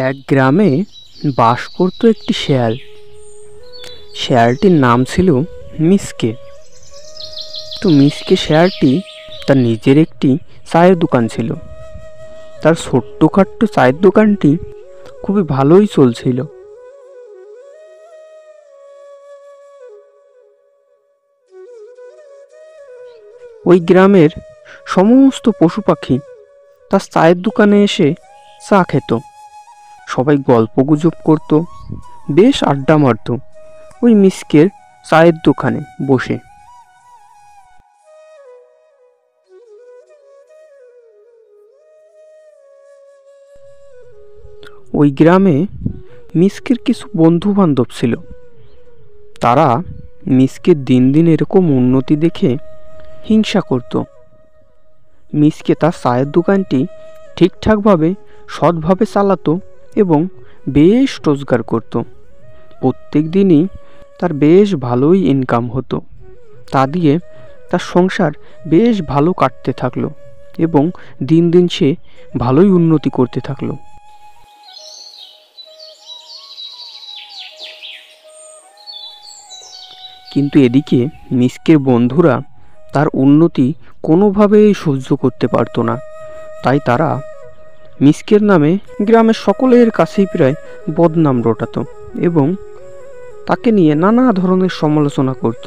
এক গ্রামে বাস করত একটি শেয়াল। শেয়ালটির নাম ছিল মিসকে। তো মিসকে শেয়ালটি তার নিজের একটি চায়ের দোকান ছিল। তার ছোট্টখাট্ট চায়ের দোকানটি খুবই ভালোই চলছিল। ওই গ্রামের সমস্ত পশু পাখি তার চায়ের দোকানে এসে চা খেত। সবাই গল্পগুজব করত, বেশ আড্ডা মারত ওই মিসকের চায়ের দোকানে বসে। ওই গ্রামে মিসকের কিছু বন্ধু বান্ধব ছিল। তারা মিসকের দিন দিন এরকম উন্নতি দেখে হিংসা করত। মিসকে তার চায়ের দোকানটি ঠিকঠাকভাবে সৎভাবে চালাতো এবং বেশ রোজগার করত। প্রত্যেক দিনই তার বেশ ভালোই ইনকাম হতো। তা দিয়ে তার সংসার বেশ ভালো কাটতে থাকলো এবং দিন দিন সে ভালোই উন্নতি করতে থাকলো। কিন্তু এদিকে মিসকের বন্ধুরা তার উন্নতি কোনোভাবেই সহ্য করতে পারতো না। তাই তারা মিসকের নামে গ্রামের সকলের কাছেই প্রায় বদনাম রটাতো এবং তাকে নিয়ে নানা ধরনের সমালোচনা করত।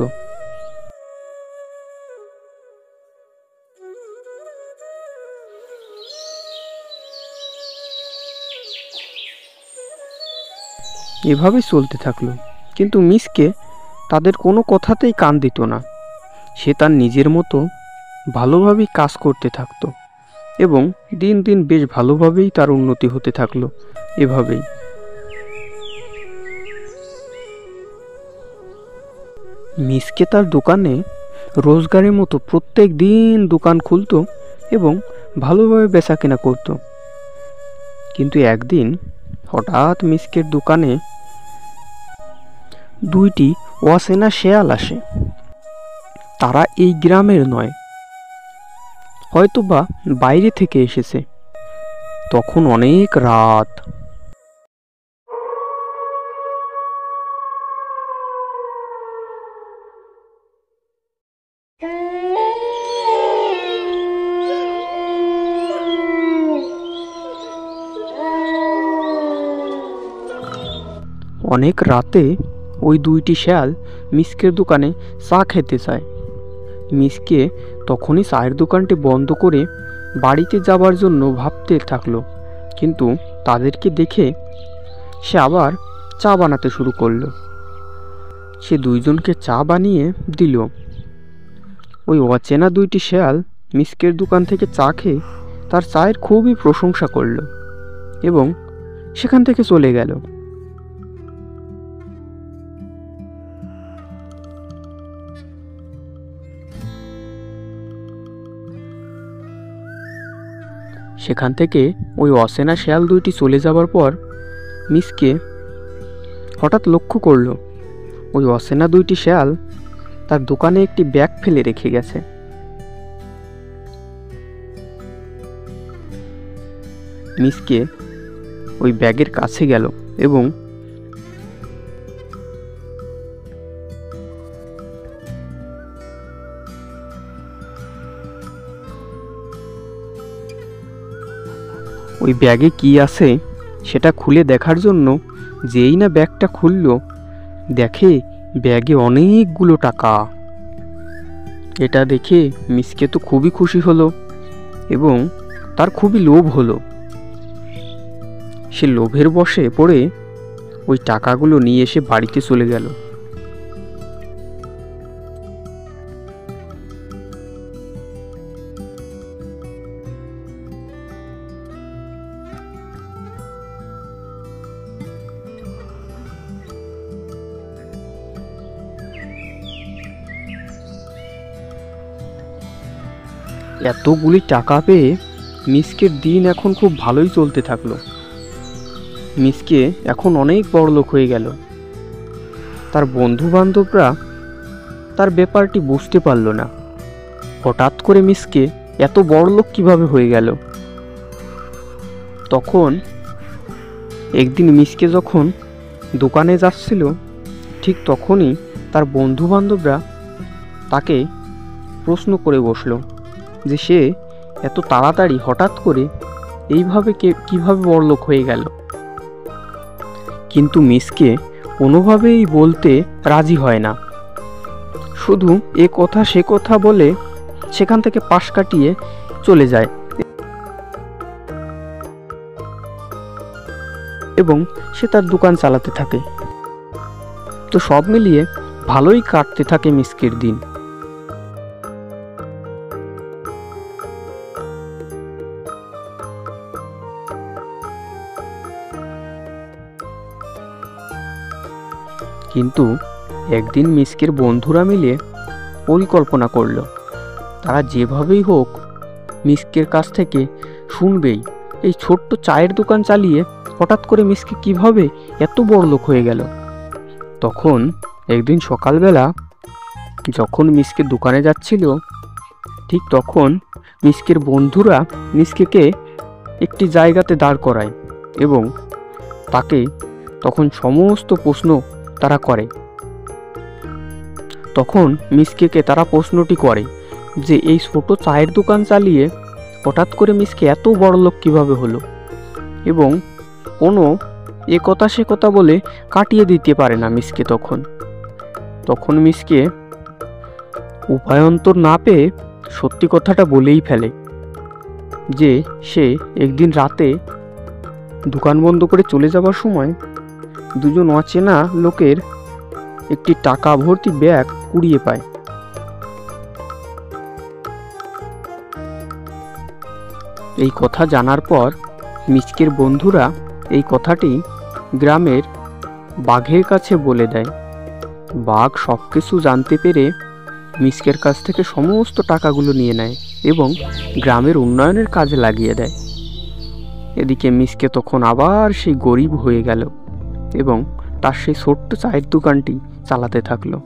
এভাবেই চলতে থাকলো। কিন্তু মিসকে তাদের কোনো কথাতেই কান দিত না। সে তার নিজের মতো ভালোভাবেই কাজ করতে থাকতো এবং দিন দিন বেশ ভালোভাবেই তার উন্নতি হতে থাকলো। এভাবেই মিসকে তার দোকানে রোজগারের মতো প্রত্যেক দিন দোকান খুলতো এবং ভালোভাবে বেচাকেনা করত। কিন্তু একদিন হঠাৎ মিসকের দোকানে দুইটি অচেনা শেয়াল আসে। তারা এই গ্রামের নয়, হয়তোবা বাইরে থেকে এসেছে। তখন অনেক রাত। অনেক রাতে ওই দুইটি শেয়াল মিসকের দোকানে চা খেতে চায়। মিসকে তখনই চায়ের দোকানটি বন্ধ করে বাড়িতে যাবার জন্য ভাবতে থাকলো। কিন্তু তাদেরকে দেখে সে আবার চা বানাতে শুরু করলো। সে দুইজনকে চা বানিয়ে দিল। ওই অচেনা দুইটি শেয়াল মিসকের দোকান থেকে চা খেয়ে তার চায়ের খুবই প্রশংসা করলো এবং সেখান থেকে চলে গেল। সেখান থেকে ওই অচেনা শেয়াল দুইটি চলে যাবার পর মিসকে হঠাৎ লক্ষ্য করল ওই অচেনা দুইটি শেয়াল তার দোকানে একটি ব্যাগ ফেলে রেখে গেছে। মিসকে ওই ব্যাগের কাছে গেল এবং ওই ব্যাগে কি আছে সেটা খুলে দেখার জন্য যেই না ব্যাগটা খুলল, দেখে ব্যাগে অনেকগুলো টাকা। এটা দেখে মিসকে তো খুবই খুশি হলো এবং তার খুবই লোভ হলো। সে লোভের বশে পড়ে ওই টাকাগুলো নিয়ে এসে বাড়িতে চলে গেল। এতগুলি টাকা পেয়ে মিসকের দিন এখন খুব ভালোই চলতে থাকলো। মিসকে এখন অনেক বড়লোক হয়ে গেল। তার বন্ধু বান্ধবরা তার ব্যাপারটি বুঝতে পারল না। হঠাৎ করে মিসকে এত বড়লোক কিভাবে হয়ে গেল। তখন একদিন মিসকে যখন দোকানে যাচ্ছিল, ঠিক তখনই তার বন্ধু বান্ধবরা তাকে প্রশ্ন করে বসলো যে সে এত তাড়াতাড়ি হঠাৎ করে এইভাবে কিভাবে বড়লোক হয়ে গেল। কিন্তু মিসকে কোনোভাবেই বলতে রাজি হয় না, শুধু এ কথা সে কথা বলে সেখান থেকে পাশ কাটিয়ে চলে যায় এবং সে তার দোকান চালাতে থাকে। তো সব মিলিয়ে ভালোই কাটতে থাকে মিসকের দিন। কিন্তু একদিন মিসকের বন্ধুরা মিলে পরিকল্পনা করলো, তারা যেভাবেই হোক মিসকের কাছ থেকে শুনবেই এই ছোট্ট চায়ের দোকান চালিয়ে হঠাৎ করে মিসকে কিভাবে এত বড়লোক হয়ে গেল। তখন একদিন সকালবেলা যখন মিসকে দোকানে যাচ্ছিল, ঠিক তখন মিসকের বন্ধুরা মিসকেকে একটি জায়গাতে দাঁড় করায় এবং তাকে তখন সমস্ত প্রশ্ন তারা করে। তখন মিসকেকে তারা প্রশ্নটি করে যে এই ছোট চায়ের দোকান চালিয়ে হঠাৎ করে মিসকে এত বড়লোক কিভাবে হলো, এবং কোনো এ কথা সে কথা বলে কাটিয়ে দিতে পারে না মিসকে। তখন মিসকে উপায়ন্তর না পেয়ে সত্যি কথাটা বলেই ফেলে যে সে একদিন রাতে দোকান বন্ধ করে চলে যাবার সময় দুজন অচেনা লোকের একটি টাকা ভর্তি ব্যাগ কুড়িয়ে পায়। এই কথা জানার পর মিসকের বন্ধুরা এই কথাটি গ্রামের বাঘের কাছে বলে দেয়। বাঘ সব কিছু জানতে পেরে মিসকের কাছ থেকে সমস্ত টাকাগুলো নিয়ে নেয় এবং গ্রামের উন্নয়নের কাজে লাগিয়ে দেয়। এদিকে মিসকে তখন আবার সেই গরিব হয়ে গেল এবং তার সেই ছোট্ট চায়ের দোকানটি চালাতে থাকলো।